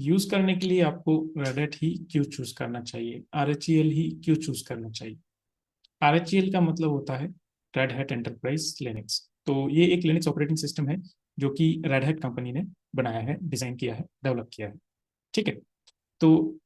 Use करने के लिए आपको रेड हैट ही क्यों चूज करना चाहिए, RHEL ही क्यों चूज करना चाहिए। RHEL का मतलब होता है रेड हैट एंटरप्राइज लिनक्स। तो ये एक लिनक्स ऑपरेटिंग सिस्टम है जो कि रेड हैट कंपनी ने बनाया है, डिजाइन किया है, डेवलप किया है। ठीक है। तो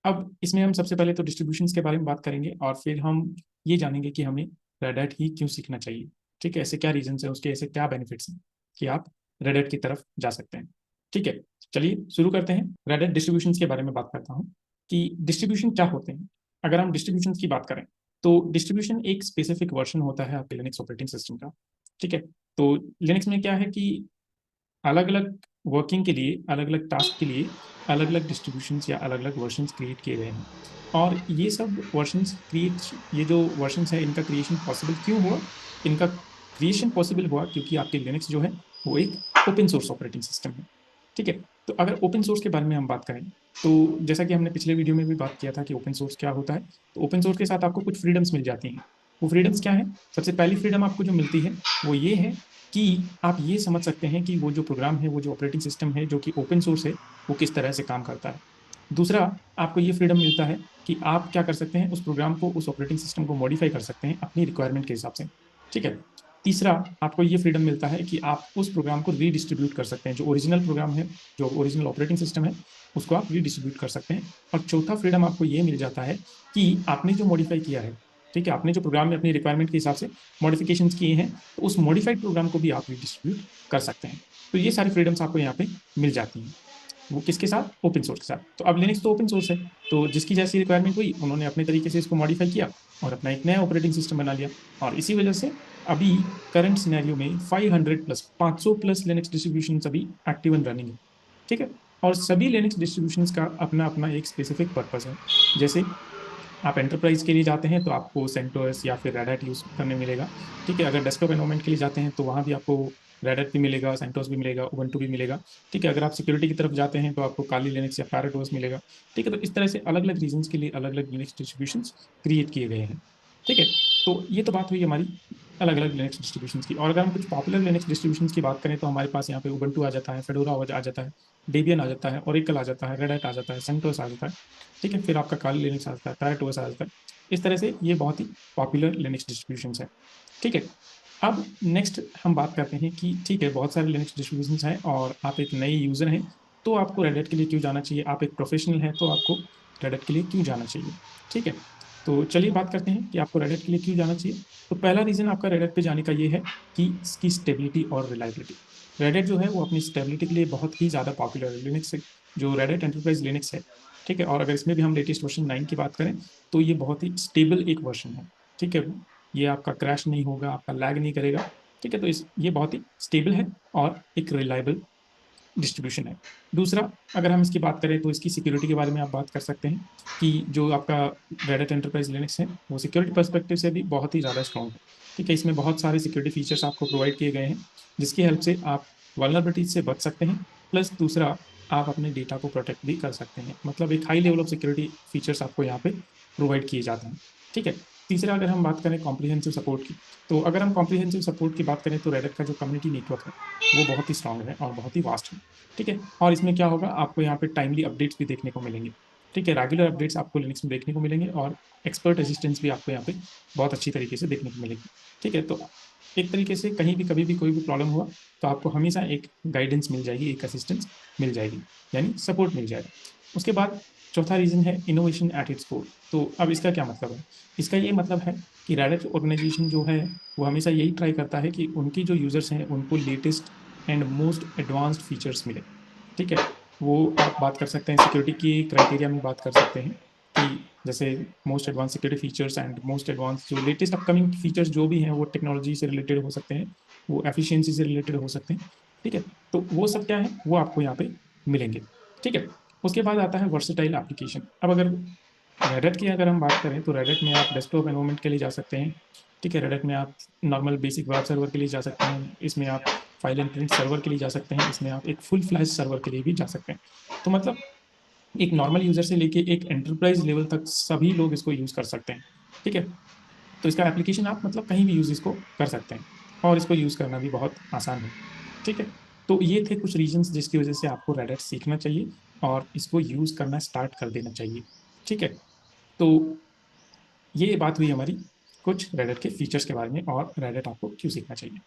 अब इसमें हम सबसे पहले तो डिस्ट्रीब्यूशंस के बारे में बात करेंगे और फिर हम ये जानेंगे कि हमें रेड हैट ही क्यों सीखना चाहिए। ठीक है, ऐसे क्या रीजन है, उसके ऐसे क्या बेनिफिट्स हैं कि आप रेड हैट की तरफ जा सकते हैं। ठीक है, चलिए शुरू करते हैं। रेड हैट डिस्ट्रीब्यूशंस के बारे में बात करता हूँ कि डिस्ट्रीब्यूशन क्या होते हैं। अगर हम डिस्ट्रीब्यूशन की बात करें तो डिस्ट्रीब्यूशन एक स्पेसिफिक वर्जन होता है आपके लिनक्स ऑपरेटिंग सिस्टम का। ठीक है। तो लिनक्स में क्या है कि अलग अलग वर्किंग के लिए, अलग अलग टास्क के लिए अलग अलग डिस्ट्रीब्यूशंस या अलग अलग वर्जन्स क्रिएट किए गए हैं। और ये सब वर्जन्स क्रिएट, ये जो वर्जन्स है इनका क्रिएशन पॉसिबल क्यों हुआ। इनका क्रिएशन पॉसिबल हुआ क्योंकि आपके लिनक्स जो है वो एक ओपन सोर्स ऑपरेटिंग सिस्टम है। ठीक है। तो अगर ओपन सोर्स के बारे में हम बात करें तो जैसा कि हमने पिछले वीडियो में भी बात किया था कि ओपन सोर्स क्या होता है, तो ओपन सोर्स के साथ आपको कुछ फ्रीडम्स मिल जाती हैं। वो फ्रीडम्स क्या है? सबसे पहली फ्रीडम आपको जो मिलती है वो ये है कि आप ये समझ सकते हैं कि वो जो प्रोग्राम है, वो जो ऑपरेटिंग सिस्टम है जो कि ओपन सोर्स है, वो किस तरह से काम करता है। दूसरा, आपको ये फ्रीडम मिलता है कि आप क्या कर सकते हैं, उस प्रोग्राम को, उस ऑपरेटिंग सिस्टम को मॉडिफाई कर सकते हैं अपनी रिक्वायरमेंट के हिसाब से। ठीक है। तीसरा, आपको ये फ्रीडम मिलता है कि आप उस प्रोग्राम को रीडिस्ट्रीब्यूट कर सकते हैं। जो ओरिजिनल प्रोग्राम है, जो ओरिजिनल ऑपरेटिंग सिस्टम है, उसको आप रीडिस्ट्रीब्यूट कर सकते हैं। और चौथा फ्रीडम आपको ये मिल जाता है कि आपने जो मॉडिफाई किया है, ठीक है, आपने जो प्रोग्राम में अपनी रिक्वायरमेंट के हिसाब से मॉडिफिकेशन किए हैं, तो उस मॉडिफाइड प्रोग्राम को भी आप रीडिस्ट्रीब्यूट कर सकते हैं। तो ये सारी फ्रीडम्स आपको यहाँ पे मिल जाती हैं। वो किसके साथ? ओपन सोर्स के साथ। तो अब लिनक्स तो ओपन सोर्स है, तो जिसकी जैसी रिक्वायरमेंट हुई उन्होंने अपने तरीके से इसको मॉडिफाई किया और अपना एक नया ऑपरेटिंग सिस्टम बना लिया। और इसी वजह से अभी करंट सिनेरियो में 500 प्लस, 500 प्लस लिनक्स डिस्ट्रीब्यूशन अभी एक्टिव एंड रनिंग है। ठीक है। और सभी लिनक्स डिस्ट्रीब्यूशन का अपना अपना एक स्पेसिफिक पर्पस है। जैसे आप एंटरप्राइज के लिए जाते हैं तो आपको सेंटोस या फिर रेड हैट यूज करने मिलेगा। ठीक है। अगर डेस्कटॉप एनवायरमेंट के लिए जाते हैं तो वहाँ भी आपको रेड हैट भी मिलेगा, सेंटोस भी मिलेगा, उबंटू भी मिलेगा। ठीक है। अगर आप सिक्योरिटी की तरफ जाते हैं तो आपको काली लिनक्स या पैरेट ओएस मिलेगा। ठीक है। तो इस तरह से अलग अलग रीजन के लिए अलग अलग लिनक्स डिस्ट्रीब्यूशन क्रिएट किए गए हैं। ठीक है। तो ये तो बात हुई हमारी अलग अलग लिनक्स डिस्ट्रीब्यूशन की। और अगर हम कुछ पॉपुलर लिनक्स डिस्ट्रीब्यूशन की बात करें तो हमारे पास यहाँ पे उबंटू आ जाता है, फेडोरा आ जाता है, डेबियन आ जाता है, ओरेकल आ जाता है, रेड हैट आ जाता है, सेंटोस आ जाता है। ठीक है। फिर आपका काली लिनक्स आ जाता है, पैरेट ओएस आ जाता है। इस तरह से ये बहुत ही पॉपुलर लिनक्स डिस्ट्रीब्यूशन है। ठीक है। अब नेक्स्ट हम बात करते हैं कि ठीक है, बहुत सारे लिनक्स डिस्ट्रीब्यूशन हैं और आप एक नए यूजर हैं तो आपको रेड हैट के लिए क्यों जाना चाहिए। आप एक प्रोफेशनल हैं तो आपको रेड हैट के लिए क्यों जाना चाहिए। ठीक है। तो चलिए बात करते हैं कि आपको रेड हैट के लिए क्यों जाना चाहिए। तो पहला रीजन आपका रेड हैट पे जाने का ये है कि इसकी स्टेबिलिटी और रिलायबिलिटी। रेड हैट जो है वो अपनी स्टेबिलिटी के लिए बहुत ही ज़्यादा पॉपुलर है। लिनक्स जो रेड हैट एंटरप्राइज लिनक्स है, ठीक है, और अगर इसमें भी हम लेटेस्ट वर्जन 9 की बात करें तो ये बहुत ही स्टेबल एक वर्जन है। ठीक है। ये आपका क्रैश नहीं होगा, आपका लैग नहीं करेगा। ठीक है। तो ये बहुत ही स्टेबल है और एक रिलायबल डिस्ट्रीब्यूशन है। दूसरा, अगर हम इसकी बात करें तो इसकी सिक्योरिटी के बारे में आप बात कर सकते हैं कि जो आपका रेड हैट एंटरप्राइज लिनक्स है वो सिक्योरिटी पर्सपेक्टिव से भी बहुत ही ज़्यादा स्ट्रॉन्ग है। ठीक है। इसमें बहुत सारे सिक्योरिटी फीचर्स आपको प्रोवाइड किए गए हैं जिसकी हेल्प से आप वल्नरेबिलिटी से बच सकते हैं। प्लस दूसरा, आप अपने डेटा को प्रोटेक्ट भी कर सकते हैं। मतलब एक high level of security features आपको यहाँ पे प्रोवाइड किए जाते हैं। ठीक है। तीसरा, अगर हम बात करें कॉम्प्रिहेंसिव सपोर्ट की, तो अगर हम कॉम्प्रिहेंसिव सपोर्ट की बात करें तो रेडिट का जो कम्युनिटी नेटवर्क है वो बहुत ही स्ट्रांग है और बहुत ही वास्ट है। ठीक है। और इसमें क्या होगा, आपको यहाँ पे टाइमली अपडेट्स भी देखने को मिलेंगे। ठीक है। रेगुलर अपडेट्स आपको लिनक्स में देखने को मिलेंगे और एक्सपर्ट असिस्टेंस भी आपको यहाँ पे बहुत अच्छी तरीके से देखने को मिलेगी। ठीक है। तो एक तरीके से कहीं भी कभी भी कोई भी प्रॉब्लम हुआ तो आपको हमेशा एक गाइडेंस मिल जाएगी, एक असिस्टेंस मिल जाएगी, यानी सपोर्ट मिल जाएगा। उसके बाद चौथा रीजन है इनोवेशन एट इट्स कोर। तो अब इसका क्या मतलब है? इसका ये मतलब है कि रेडिट ऑर्गेनाइजेशन जो है वो हमेशा यही ट्राई करता है कि उनकी जो यूजर्स हैं उनको latest and most advanced features मिले। ठीक है। वो आप बात कर सकते हैं सिक्योरिटी की क्राइटेरिया में, बात कर सकते हैं कि जैसे most advance security features and most advance जो लेटेस्ट अपकमिंग फीचर्स जो भी हैं वो टेक्नोलॉजी से रिलेटेड हो सकते हैं, वो एफिशिएंसी से रिलेटेड हो सकते हैं। ठीक है। तो वो सब क्या है, वो आपको यहाँ पे मिलेंगे। ठीक है। उसके बाद आता है वर्सेटाइल एप्लीकेशन। अब अगर रेडिट की अगर हम बात करें तो रेडिट में आप डेस्कटॉप एनवायरनमेंट के लिए जा सकते हैं। ठीक है। रेडिट में आप नॉर्मल बेसिक वेब सर्वर के लिए जा सकते हैं। इसमें आप फाइल एंड प्रिंट सर्वर के लिए जा सकते हैं। इसमें आप एक फुल फ्लैश सर्वर के लिए भी जा सकते हैं। तो मतलब एक नॉर्मल यूजर से लेके एक एंटरप्राइज लेवल तक सभी लोग इसको यूज कर सकते हैं। ठीक है। तो इसका एप्लीकेशन आप मतलब कहीं भी यूज इसको कर सकते हैं और इसको यूज करना भी बहुत आसान है। ठीक है। तो ये थे कुछ रीजंस जिसकी वजह से आपको रेडिट सीखना चाहिए और इसको यूज करना स्टार्ट कर देना चाहिए। ठीक है, तो ये बात हुई हमारी कुछ रेडिट के फीचर्स के बारे में और रेडिट आपको क्यों सीखना चाहिए।